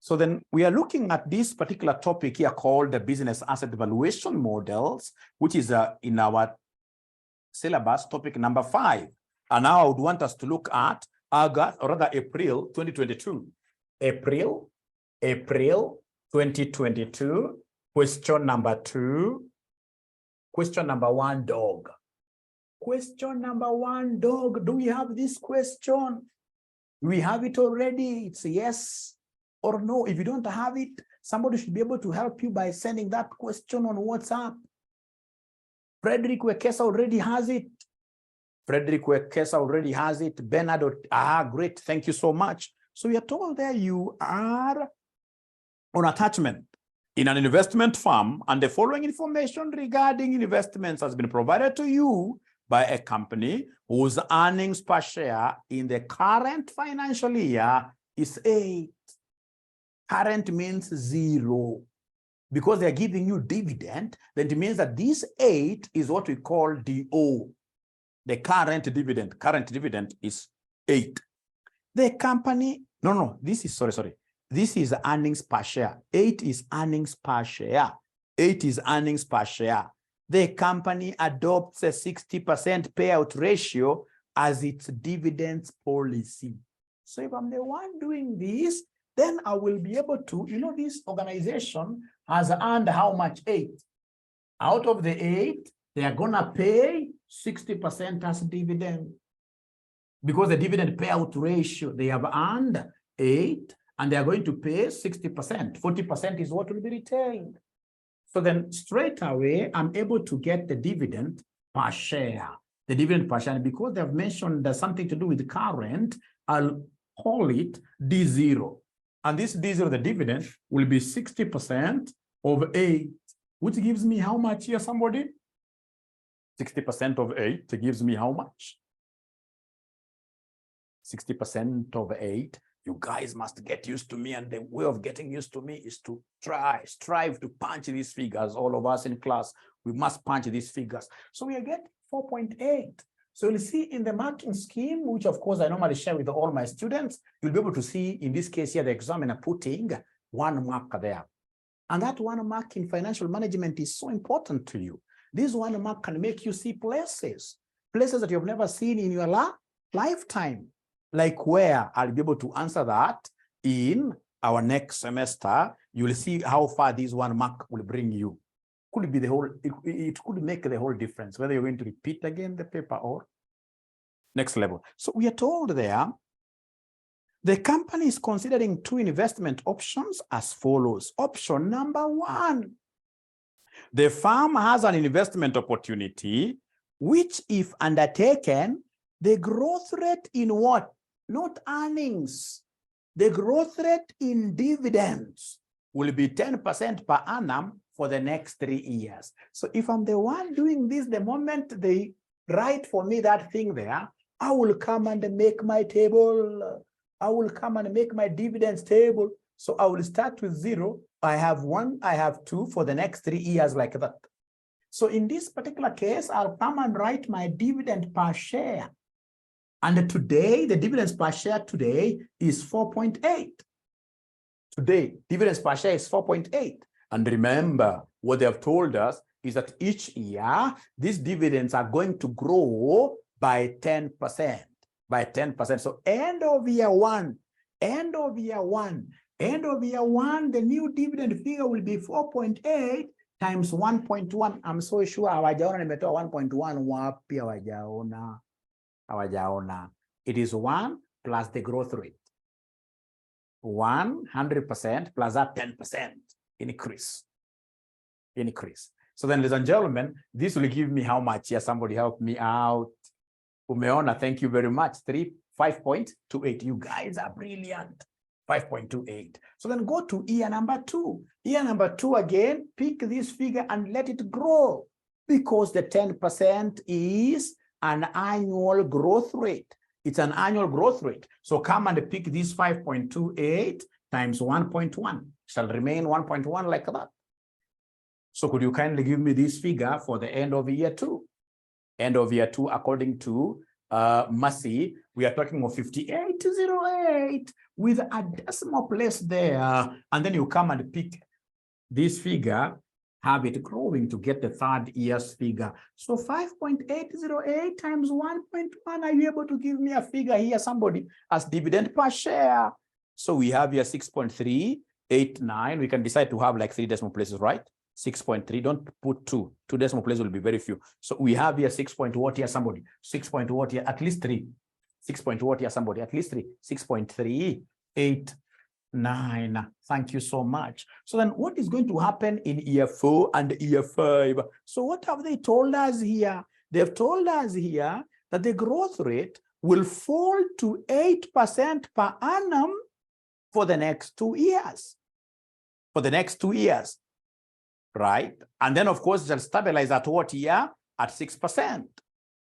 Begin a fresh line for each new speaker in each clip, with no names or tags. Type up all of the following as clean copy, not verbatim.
So then we are looking at this particular topic here called the business asset valuation models, which is in our syllabus topic number 5. And now I would want us to look at August, or rather April 2022. April 2022, question number 2. Question number 1, dog. Question number 1, dog. Do we have this question? We have it already. It's yes or no. If you don't have it, somebody should be able to help you by sending that question on WhatsApp. Frederick Wekesa already has it. Frederick Wekesa already has it. Bernard, great. Thank you so much. So we are told there you are on attachment in an investment firm, and the following information regarding investments has been provided to you by a company whose earnings per share in the current financial year is 8. Current means 0. Because they're giving you dividend, then it means that this 8 is what we call DO. The current dividend is 8. The company, this is, sorry. This is earnings per share. 8 is earnings per share. 8 is earnings per share. The company adopts a 60% payout ratio as its dividends policy. So if I'm the one doing this, then I will be able to, this organization has earned how much? 8. Out of the 8, they are going to pay 60% as dividend. Because the dividend payout ratio, they have earned 8, and they are going to pay 60%. 40% is what will be retained. So then straight away, I'm able to get the dividend per share. The dividend per share, and because they have mentioned something to do with the current, I'll call it D0. And this D0, the dividend, will be 60% of 8, which gives me how much here, somebody? 60% of 8 gives me how much? 60% of 8. You guys must get used to me, and the way of getting used to me is to strive to punch these figures. All of us in class, we must punch these figures. So we get 4.8. So you'll see in the marking scheme, which of course I normally share with all my students, you'll be able to see in this case here, the examiner putting 1 mark there. And that 1 mark in financial management is so important to you. This 1 mark can make you see places that you've never seen in your lifetime. Like where? I'll be able to answer that in our next semester. You will see how far this 1 mark will bring you. Could be the whole, it could make the whole difference, whether you're going to repeat again the paper or next level. So we are told there, the company is considering 2 investment options as follows. Option number 1, the firm has an investment opportunity, which if undertaken, the growth rate in what? Not earnings. The growth rate in dividends will be 10% per annum for the next 3 years. So if I'm the one doing this, the moment they write for me that thing there, I will come and make my table. I will come and make my dividends table. So I will start with 0. I have 1, I have 2 for the next 3 years like that. So in this particular case, I'll come and write my dividend per share. And today, the dividends per share today is 4.8. Today, dividends per share is 4.8. And remember, what they have told us is that each year, these dividends are going to grow by 10%. By 10%. So end of year 1, the new dividend figure will be 4.8 times 1.1. I'm so sure hawajaona nimetoa 1.1 wapi hawajaona. It is 1 plus the growth rate. 100% plus that 10% increase. So then, ladies and gentlemen, this will give me how much? Here, somebody help me out. Umeona, thank you very much. 5.28. You guys are brilliant. 5.28. So then go to year number 2. Year number 2 again, pick this figure and let it grow, because the 10% is an annual growth rate. It's an annual growth rate. So come and pick this 5.28 times 1.1. Shall remain 1.1 like that. So could you kindly give me this figure for the end of year 2? End of year 2 according to Mercy, we are talking of 5808 with a decimal place there. And then you come and pick this figure, have it growing to get the third year's figure. So 5.808 times 1.1, are you able to give me a figure here, somebody, as dividend per share? So we have here 6.389. We can decide to have like 3 decimal places, right? 6.3, don't put 2. 2 decimal places will be very few. So we have here 6 point what here, somebody? 6 point what here, at least 3. 6 point what here, somebody? At least 3. 6.389. Thank you so much. So then what is going to happen in year 4 and year 5? So what have they told us here? They've told us here that the growth rate will fall to 8% per annum for the next 2 years. For the next 2 years. Right? And then, of course, it will stabilize at what year? At 6%.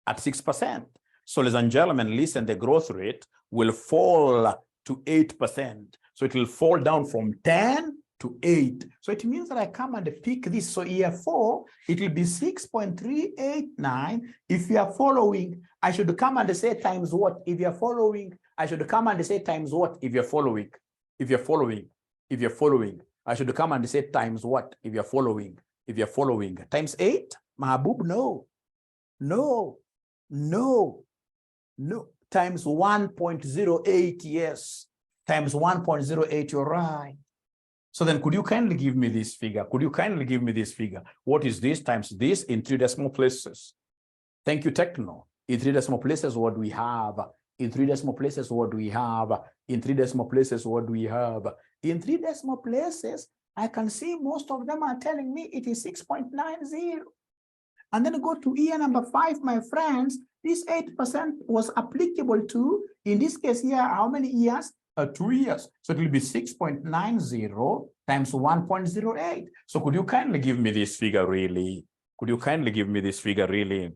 At 6%. So, ladies and gentlemen, listen, the growth rate will fall to 8%. So, it will fall down from 10 to 8. So, it means that I come and pick this. So, year 4, it will be 6.389. If you are following, I should come and say times what? If you are following, I should come and say times what? If you're following. If you're following. If you're following. I should come and say times what if you're following? If you're following times 8, Mahabub, no. Times 1.08, yes. Times 1.08, you're right. So then could you kindly give me this figure? Could you kindly give me this figure? What is this times this in 3 decimal places? Thank you, Techno. In 3 decimal places, what do we have? In 3 decimal places, what do we have? In 3 decimal places, what do we have? In 3 decimal places, I can see most of them are telling me it is 6.90. And then go to year number 5, my friends. This 8% was applicable to, in this case here, how many years? 2 years. So it will be 6.90 times 1.08. So could you kindly give me this figure really? Could you kindly give me this figure really?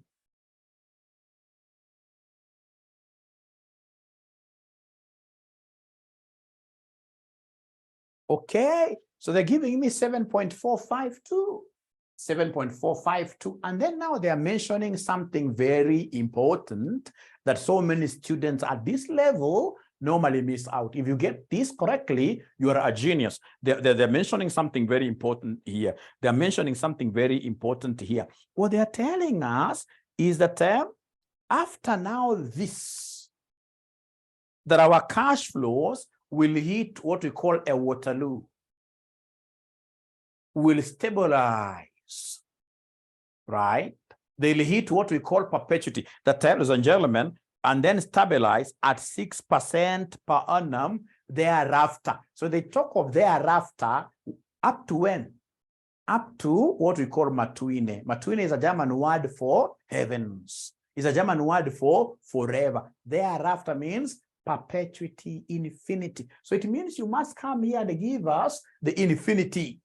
Okay, so they're giving me 7.452, 7.452. And then now they are mentioning something very important that so many students at this level normally miss out. If you get this correctly, you are a genius. They're mentioning something very important here. They're mentioning something very important here. What they're telling us is that after now this, that our cash flows will hit what we call a Waterloo, will stabilize, right? They'll hit what we call perpetuity, that, ladies and gentlemen, and then stabilize at 6% per annum thereafter. So they talk of thereafter up to when? Up to what we call Matuine. Matuine is a German word for heavens. It's a German word for forever. Thereafter means perpetuity, infinity. So it means you must come here and give us the infinity.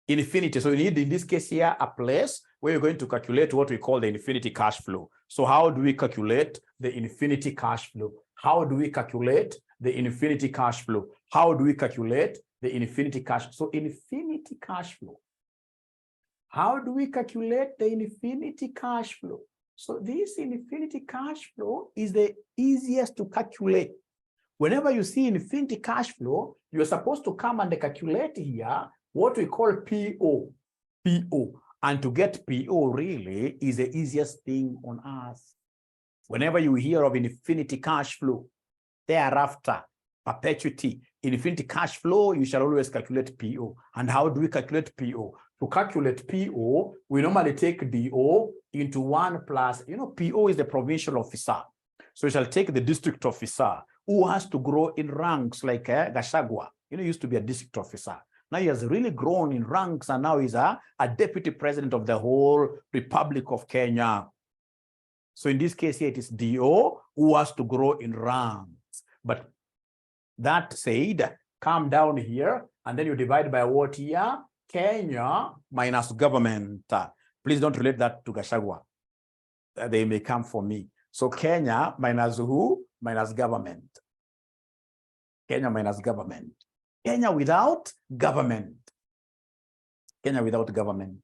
Infinity. So you need, in this case here, a place where you're going to calculate what we call the infinity cash flow. So how do we calculate the infinity cash flow? How do we calculate the infinity cash flow? How do we calculate the infinity cash? So infinity cash flow. How do we calculate the infinity cash flow? So this infinity cash flow is the easiest to calculate. Whenever you see infinity cash flow, you're supposed to come and calculate here what we call PO. PO. And to get PO really is the easiest thing on earth. Whenever you hear of infinity cash flow, thereafter, perpetuity, infinity cash flow, you shall always calculate PO. And how do we calculate PO? To calculate PO, we normally take DO into 1 plus, PO is the provincial officer. So we shall take the district officer who has to grow in ranks like Gachagua, used to be a district officer. Now he has really grown in ranks and now he's a deputy president of the whole Republic of Kenya. So in this case here, it is DO who has to grow in ranks. But that said, come down here and then you divide by what here? Kenya minus government. Please don't relate that to Gachagua. They may come for me. So Kenya minus who? Minus government. Kenya minus government. Kenya without government. Kenya without government.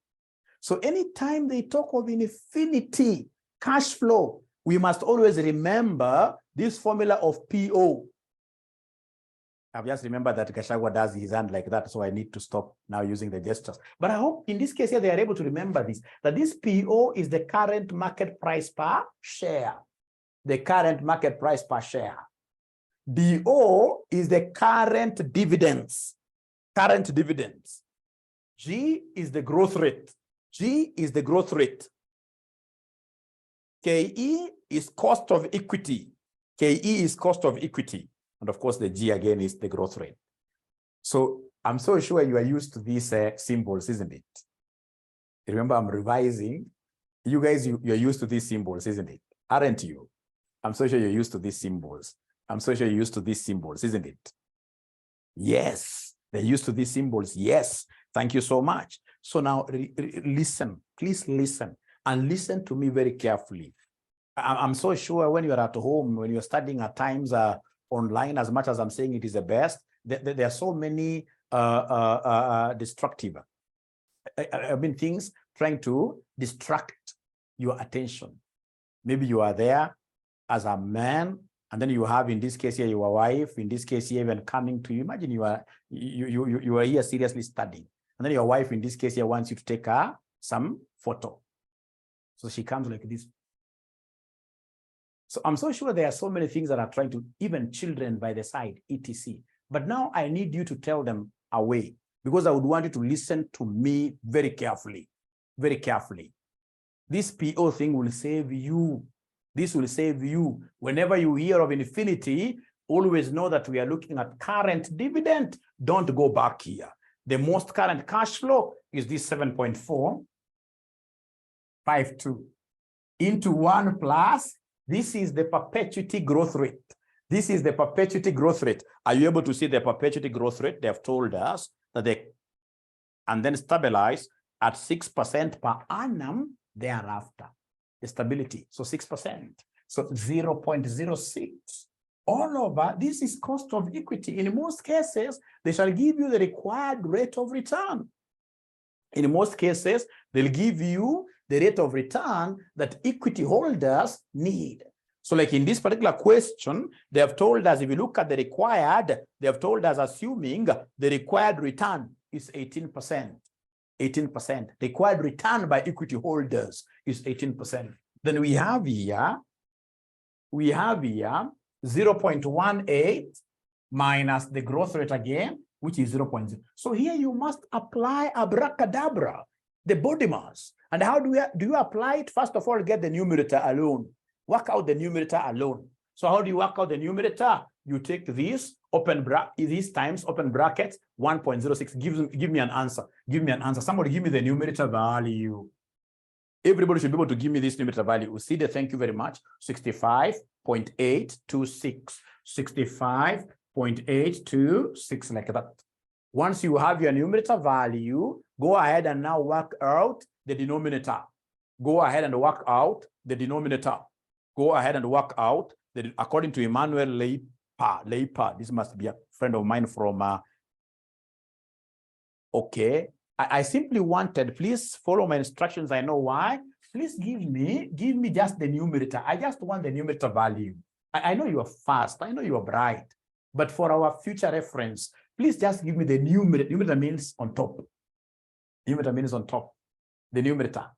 So anytime they talk of infinity cash flow, we must always remember this formula of PO. I've just remembered that Gachagua does his hand like that, so I need to stop now using the gestures. But I hope in this case here, they are able to remember this, that this PO is the current market price per share. The current market price per share. DO is the current dividends. Current dividends. G is the growth rate. G is the growth rate. KE is cost of equity. KE is cost of equity. And of course, the G again is the growth rate. So I'm so sure you are used to these symbols, isn't it? Remember, I'm revising. You guys, you're used to these symbols, isn't it? Aren't you? I'm so sure you're used to these symbols. I'm so sure you're used to these symbols, isn't it? Yes, they're used to these symbols. Yes, thank you so much. So now listen, please listen, and listen to me very carefully. I'm so sure when you're at home, when you're studying at times online, as much as I'm saying it is the best, there are so many destructive, things trying to distract your attention. Maybe you are there as a man, and then you have, in this case here, your wife, in this case here, even coming to you. Imagine you are here seriously studying, and then your wife, in this case here, wants you to take her some photo. So she comes like this. So I'm so sure there are so many things that are trying to, even children by the side, etc. But now I need you to tell them away, because I would want you to listen to me very carefully, very carefully. This PO thing will save you. This will save you. Whenever you hear of infinity, always know that we are looking at current dividend. Don't go back here. The most current cash flow is this 7.452 into 1 plus. This is the perpetuity growth rate. This is the perpetuity growth rate. Are you able to see the perpetuity growth rate? They have told us that they, and then stabilize at 6% per annum thereafter. The stability, so 6%, so 0.06. All over, this is cost of equity. In most cases, they shall give you the required rate of return. In most cases, they'll give you the rate of return that equity holders need. So like in this particular question, they have told us, if you look at the required, they have told us assuming the required return is 18%. 18%. Required return by equity holders is 18%. Then we have here 0.18 minus the growth rate again, which is 0.0. So here you must apply abracadabra, the body mass. And how do you apply it? First of all, get the numerator alone. Work out the numerator alone. So how do you work out the numerator? You take this, these times open brackets, 1.06. Give me an answer. Give me an answer. Somebody give me the numerator value. Everybody should be able to give me this numerator value. See the thank you very much. 65.826. 65.826, like that. Once you have your numerator value, go ahead and now work out the denominator. Go ahead and work out the denominator. Go ahead and work out, according to Emmanuel Leipa, this must be a friend of mine from, okay. I simply wanted, please follow my instructions. I know why. Please give me just the numerator. I just want the numerator value. I know you are fast. I know you are bright. But for our future reference, please just give me the numerator. Numerator means on top. Numerator means on top. The numerator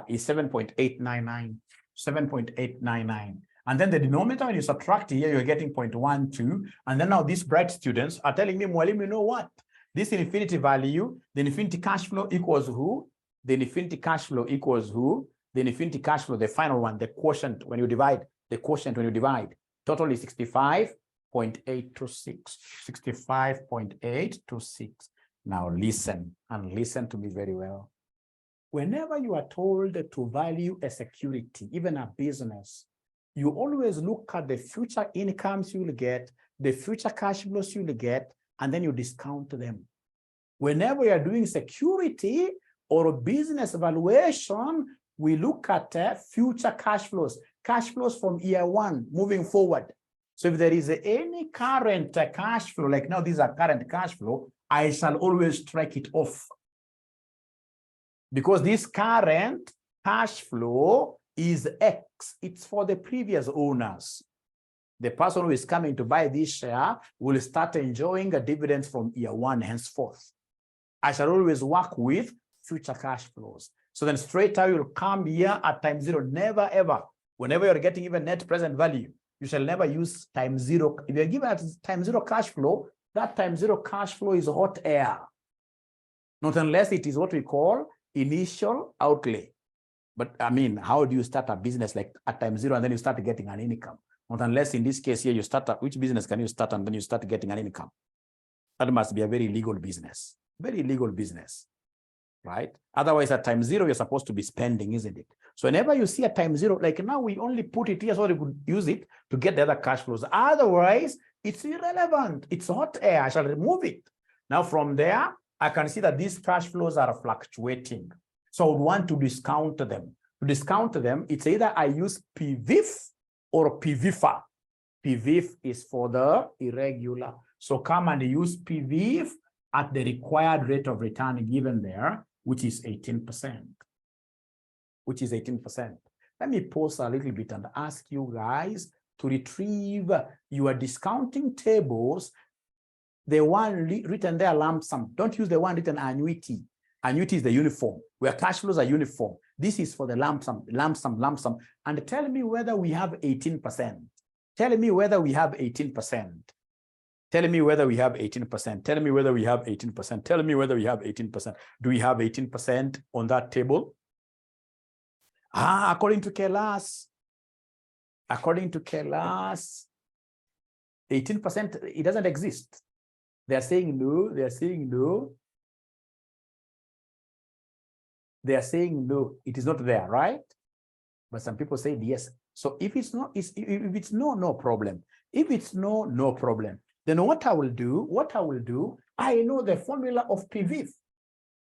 is 7.899. 7.899. And then the denominator, when you subtract here, you're getting 0.12. And then now these bright students are telling me, Mwalim, you know what? This infinity value, the infinity cash flow equals who? The infinity cash flow equals who? The infinity cash flow, the final one, the quotient when you divide, total is 65.826. 65.826. Now listen, and listen to me very well. Whenever you are told to value a security, even a business, you always look at the future incomes you will get, the future cash flows you will get, and then you discount them. Whenever you are doing security or business valuation, we look at future cash flows from year one moving forward. So if there is any current cash flow, like now these are current cash flow, I shall always strike it off. Because this current cash flow is X. It's for the previous owners. The person who is coming to buy this share will start enjoying a dividend from year one henceforth. I shall always work with future cash flows. So then straight away you'll come here at time zero. Never ever, whenever you're getting even net present value, you shall never use time zero. If you're given at time zero cash flow, that time zero cash flow is hot air. Not unless it is what we call initial outlay. But I mean, how do you start a business like at time zero and then you start getting an income? Not unless in this case here you start, which business can you start and then you start getting an income? That must be a very legal business, very legal business, right? Otherwise at time zero, you're supposed to be spending, isn't it? So whenever you see a time zero, like now we only put it here so we could use it to get the other cash flows. Otherwise, it's irrelevant. It's hot air. I shall remove it. Now from there, I can see that these cash flows are fluctuating. So I would want to discount them. To discount them, it's either I use PVIF or PVIFA. PVIF is for the irregular. So come and use PVIF at the required rate of return given there, which is 18%. Which is 18%. Let me pause a little bit and ask you guys to retrieve your discounting tables, the one written there lump sum. Don't use the one written annuity. Annuity is the uniform, where cash flows are uniform. This is for the lump sum, lump sum, lump sum. And tell me whether we have 18%. Tell me whether we have 18%. Tell me whether we have 18%. Tell me whether we have 18%. Tell me whether we have 18%. Do we have 18% on that table? According to Kelas, 18%, it doesn't exist. They're saying no, they're saying no. They are saying no, it is not there, right? But some people say yes. So if it's not, if it's no, no problem. If it's no, no problem. Then what I will do, I know the formula of PVIF.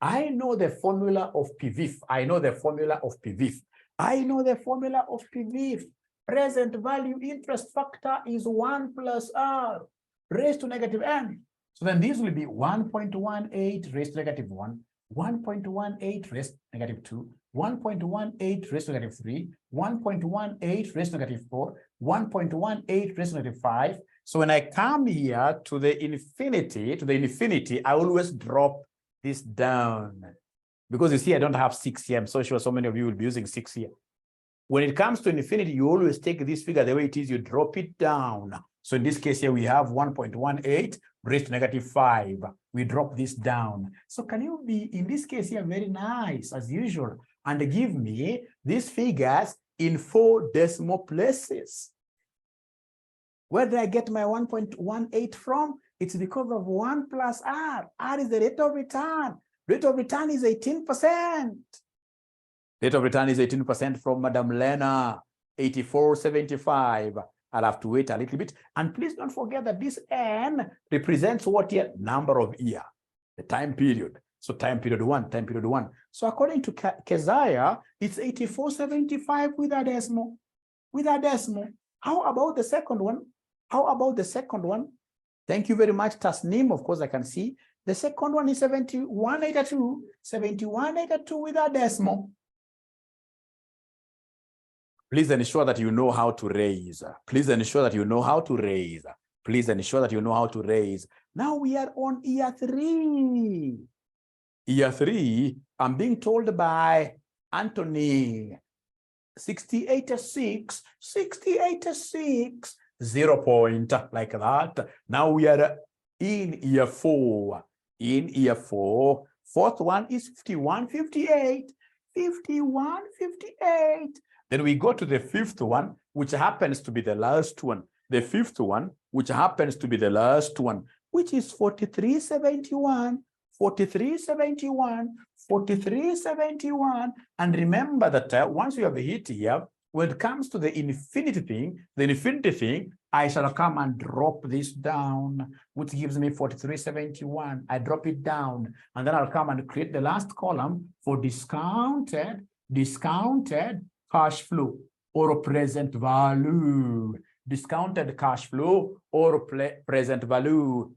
I know the formula of PVIF. I know the formula of PVIF. I know the formula of PVIF. Present value interest factor is 1 plus R raised to negative n. So then this will be 1.18 raised to negative 1. 1.18 raised to negative 2, 1.18 raised to negative 3, 1.18 raised to negative 4, 1.18 raised to negative 5. So when I come here to the infinity, I always drop this down. Because you see, I don't have 6 here. I'm so sure so many of you will be using 6 here. When it comes to infinity, you always take this figure the way it is, you drop it down. So in this case here, we have 1.18 raised to negative 5. We drop this down. So can you be, in this case here, very nice as usual, and give me these figures in 4 decimal places? Where did I get my 1.18 from? It's because of 1 plus R. R is the rate of return. Rate of return is 18%. Rate of return is 18% from Madam Lena, 84.75. I'll have to wait a little bit. And please don't forget that this N represents what year? Number of year, the time period. So time period 1, time period 1. So according to Keziah, it's 84.75 with a decimal. With a decimal. How about the second one? How about the second one? Thank you very much, Tasnim. Of course, I can see. The second one is 71.82. 71.82 with a decimal. Please ensure that you know how to raise. Please ensure that you know how to raise. Please ensure that you know how to raise. Now we are on year 3. Year 3, I'm being told by Anthony, 68.6, 68.6, 0 point, like that. Now we are in year 4. In year 4, fourth one is 51.58, 51.58. Then we go to the fifth one, which happens to be the last one. The fifth one, which happens to be the last one, which is 43.71, 43.71, 43.71. And remember that once you have hit here, when it comes to the infinity thing, I shall come and drop this down, which gives me 43.71. I drop it down, and then I'll come and create the last column for discounted cash flow or present value. Discounted cash flow or present value.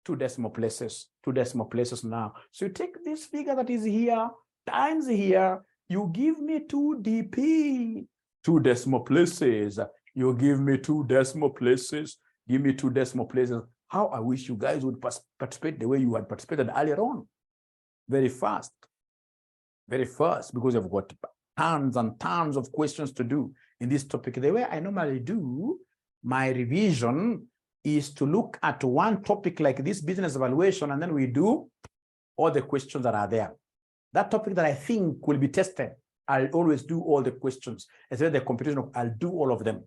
2 decimal places. 2 decimal places now. So you take this figure that is here times here, You give me 2 DP, 2 decimal places. You give me 2 decimal places. Give me 2 decimal places. How I wish you guys would participate the way you had participated earlier on. Very fast. Very fast, because you've got tons and tons of questions to do in this topic. The way I normally do my revision is to look at one topic like this, business evaluation, and then we do all the questions that are there. That topic that I think will be tested, I'll always do all the questions. Especially the competition, I'll do all of them.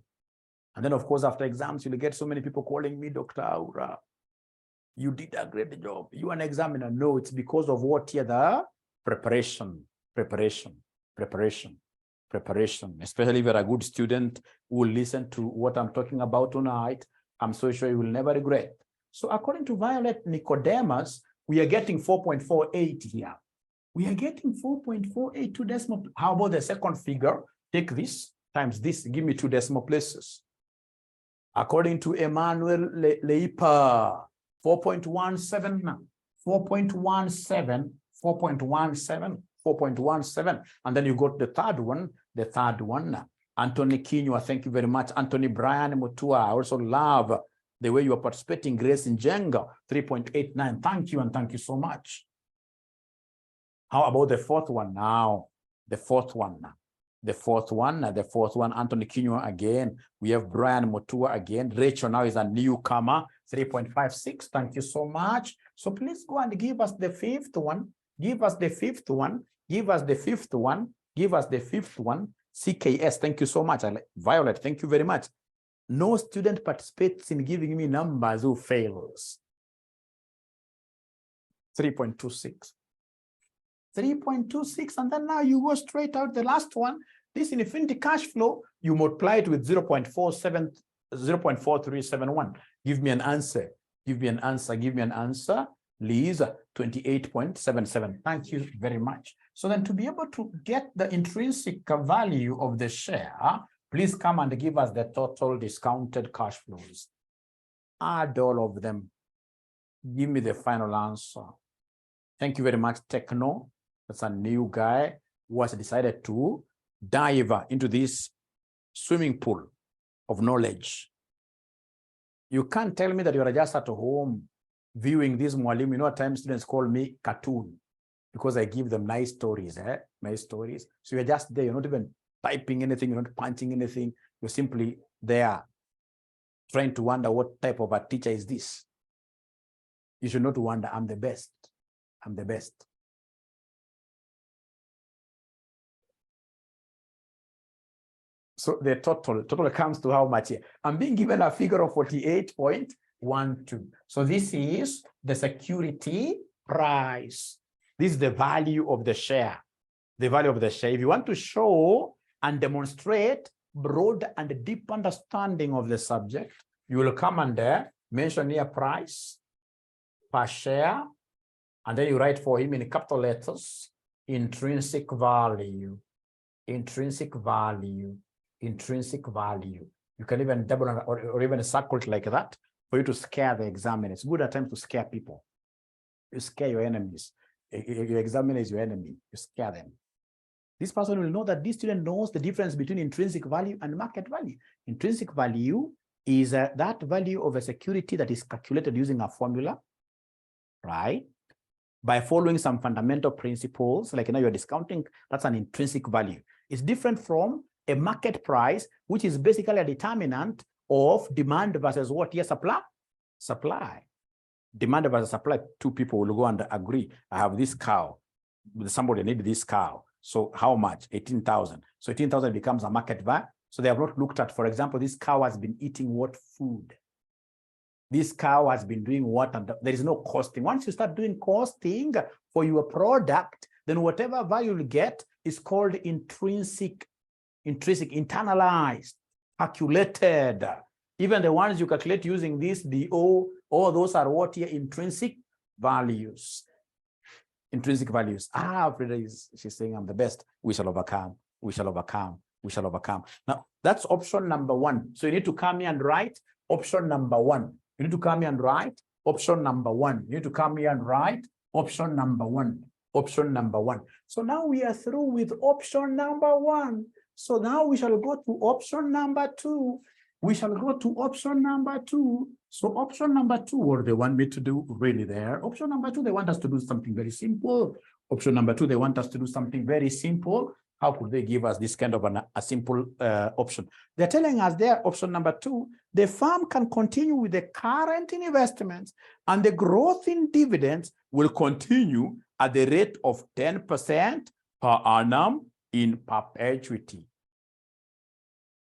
And then, of course, after exams, you'll get so many people calling me, Dr. Aura, you did a great job. You are an examiner. No, it's because of what here, the preparation, especially if you're a good student who will listen to what I'm talking about tonight. I'm so sure you will never regret. So according to Violet Nicodemus, we are getting 4.48 here. We are getting 4.482 decimal. How about the second figure? Take this times this, give me 2 decimal places. According to Emmanuel Leipa, 4.17, 4.17, 4.17, 4.17. And then you got the third one, Anthony Kinyua, thank you very much. Anthony Brian Mutua, I also love the way you are participating. Grace Njenga, 3.89. Thank you, and thank you so much. How about the fourth one now? The fourth one, Anthony Kinyua again. We have Brian Mutua again. Rachel now is a newcomer, 3.56. Thank you so much. So please go and give us the fifth one. Give us the fifth one. Give us the fifth one. Give us the fifth one. CKS, thank you so much. Violet, thank you very much. No student participates in giving me numbers who fails. 3.26. 3.26, and then now you go straight out the last one. This infinity cash flow, you multiply it with 0.47, 0.4371. Give me an answer. Give me an answer. Give me an answer. Lisa, 28.77. Thank you very much. So then to be able to get the intrinsic value of the share, please come and give us the total discounted cash flows. Add all of them. Give me the final answer. Thank you very much, Techno. That's a new guy who has decided to dive into this swimming pool of knowledge. You can't tell me that you are just at home viewing this Mwalimu. You know, at times students call me cartoon because I give them nice stories, nice stories. So you're just there. You're not even typing anything. You're not punching anything. You're simply there trying to wonder what type of a teacher is this. You should not wonder. I'm the best. I'm the best. So the total comes to how much here? I'm being given a figure of 48.12. So this is the security price. This is the value of the share. The value of the share. If you want to show and demonstrate broad and deep understanding of the subject, you will come and mention here price per share. And then you write for him in capital letters, intrinsic value, intrinsic value, intrinsic value. You can even double or even circle it like that for you to scare the examiner. It's good at times to scare people. You scare your enemies. Your examiner is your enemy. You scare them. This person will know that this student knows the difference between intrinsic value and market value. Intrinsic value is that value of a security that is calculated using a formula, right? By following some fundamental principles, like you're discounting, that's an intrinsic value. It's different from a market price, which is basically a determinant of demand versus what? Yes, supply. Demand versus supply. Two people will go and agree. I have this cow. Somebody needs this cow. So how much? 18,000. So 18,000 becomes a market value. So they have not looked at, for example, this cow has been eating what food? This cow has been doing what? And there is no costing. Once you start doing costing for your product, then whatever value you get is called intrinsic, internalized, calculated. Even the ones you calculate using this, all those are what here? Intrinsic values. Intrinsic values. She's saying I'm the best. We shall overcome. We shall overcome. We shall overcome. Now, that's option number one. So you need to come here and write option number one. You need to come here and write option number one. You need to come here and write option number one. Option number 1. So now we are through with option number 1. So now we shall go to option number 2. We shall go to option number 2. So option number 2, what they want me to do really there? Option number 2, they want us to do something very simple. Option number 2, they want us to do something very simple. How could they give us this kind of a simple option? They're telling us there, option number 2, the firm can continue with the current investments and the growth in dividends will continue at the rate of 10% per annum in perpetuity.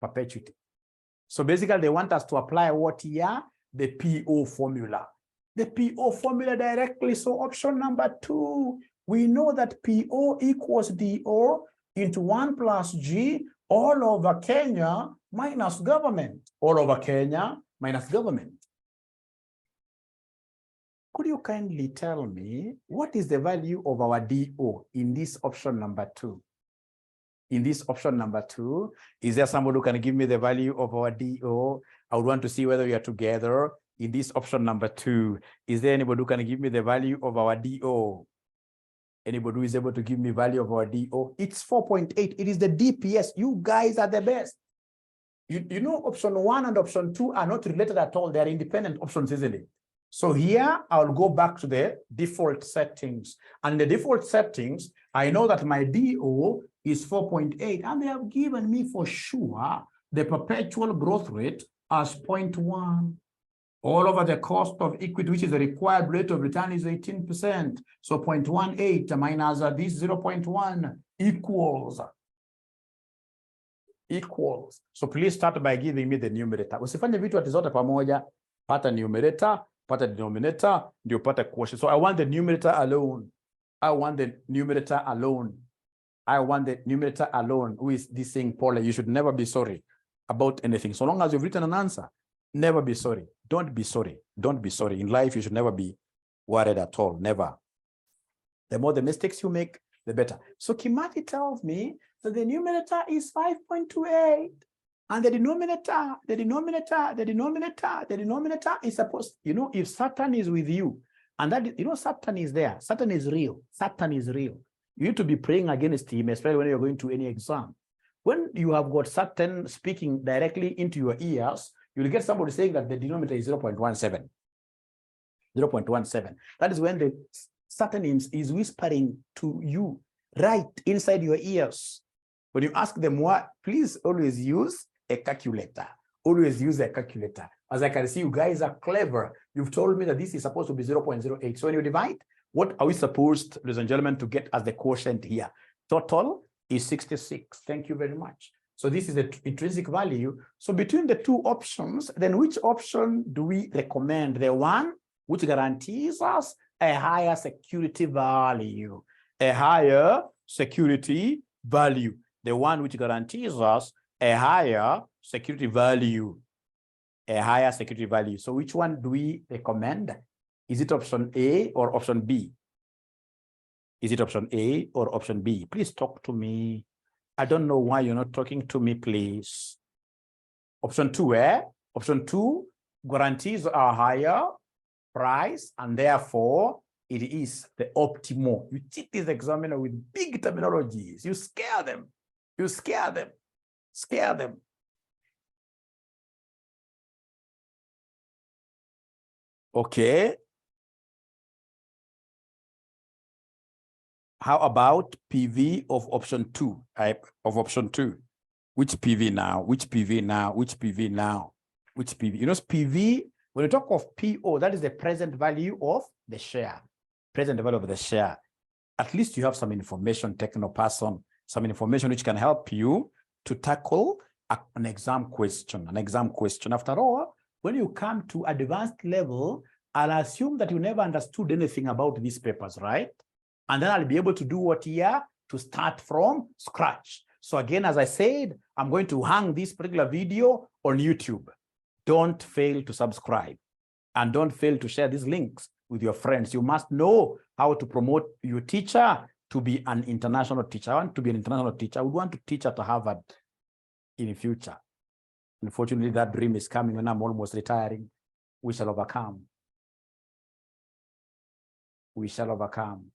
Perpetuity. So basically, they want us to apply what here? The PO formula. The PO formula directly. So option number 2, we know that PO equals DO into 1 plus G all over Kenya minus government. All over Kenya minus government. Could you kindly tell me what is the value of our DO in this option number 2? In this option number 2, is there somebody who can give me the value of our DO? I would want to see whether we are together in this option number 2. Is there anybody who can give me the value of our DO? Anybody who is able to give me value of our DO? It's 4.8. It is the DPS. You guys are the best. You know, option 1 and option 2 are not related at all. They are independent options, isn't it? So here, I'll go back to the default settings. And the default settings, I know that my DO is 4.8, and they have given me for sure the perpetual growth rate as 0.1. All over the cost of equity, which is the required rate of return, is 18%. So 0.18 minus this 0.1 equals. So please start by giving me the numerator. Usifanye vitu ati zote pamoja, pata numerator, pata denominator, ndio pata quotient. So I want the numerator alone. I want the numerator alone. I want the numerator alone. Who is this thing, Paula? You should never be sorry about anything. So long as you've written an answer, never be sorry. Don't be sorry. Don't be sorry. In life, you should never be worried at all. Never. The more the mistakes you make, the better. So Kimati tells me that the numerator is 5.28. And the denominator is supposed, you know, if Saturn is with you, and that, you know, Saturn is there. Saturn is real. Saturn is real. You need to be praying against him, especially when you're going to any exam. When you have got Saturn speaking directly into your ears, you'll get somebody saying that the denominator is 0.17. 0.17. That is when the Saturn is whispering to you right inside your ears. When you ask them what, please always use a calculator. Always use a calculator. As I can see, you guys are clever. You've told me that this is supposed to be 0.08. So when you divide, what are we supposed, ladies and gentlemen, to get as the quotient here? Total is 66. Thank you very much. So this is the intrinsic value. So between the two options, then which option do we recommend? The one which guarantees us a higher security value. A higher security value. The one which guarantees us a higher security value. A higher security value. So which one do we recommend? Is it option A or option B? Is it option A or option B? Please talk to me. I don't know why you're not talking to me, please. Option 2, eh? Option 2 guarantees a higher price, and therefore it is the optimal. You cheat this examiner with big terminologies. You scare them. You scare them. Scare them. Okay. How about PV of option 2? Of option 2. Which PV now? Which PV now? Which PV now? Which PV? You know, PV, when you talk of PO, that is the present value of the share. Present value of the share. At least you have some information, techno person, some information which can help you to tackle an exam question. An exam question. After all, when you come to advanced level, I'll assume that you never understood anything about these papers, right? And then I'll be able to do what here? To start from scratch. So again, as I said, I'm going to hang this particular video on YouTube. Don't fail to subscribe. And don't fail to share these links with your friends. You must know how to promote your teacher to be an international teacher. I want to be an international teacher. I would want to teach at Harvard in the future. Unfortunately, that dream is coming when I'm almost retiring. We shall overcome. We shall overcome.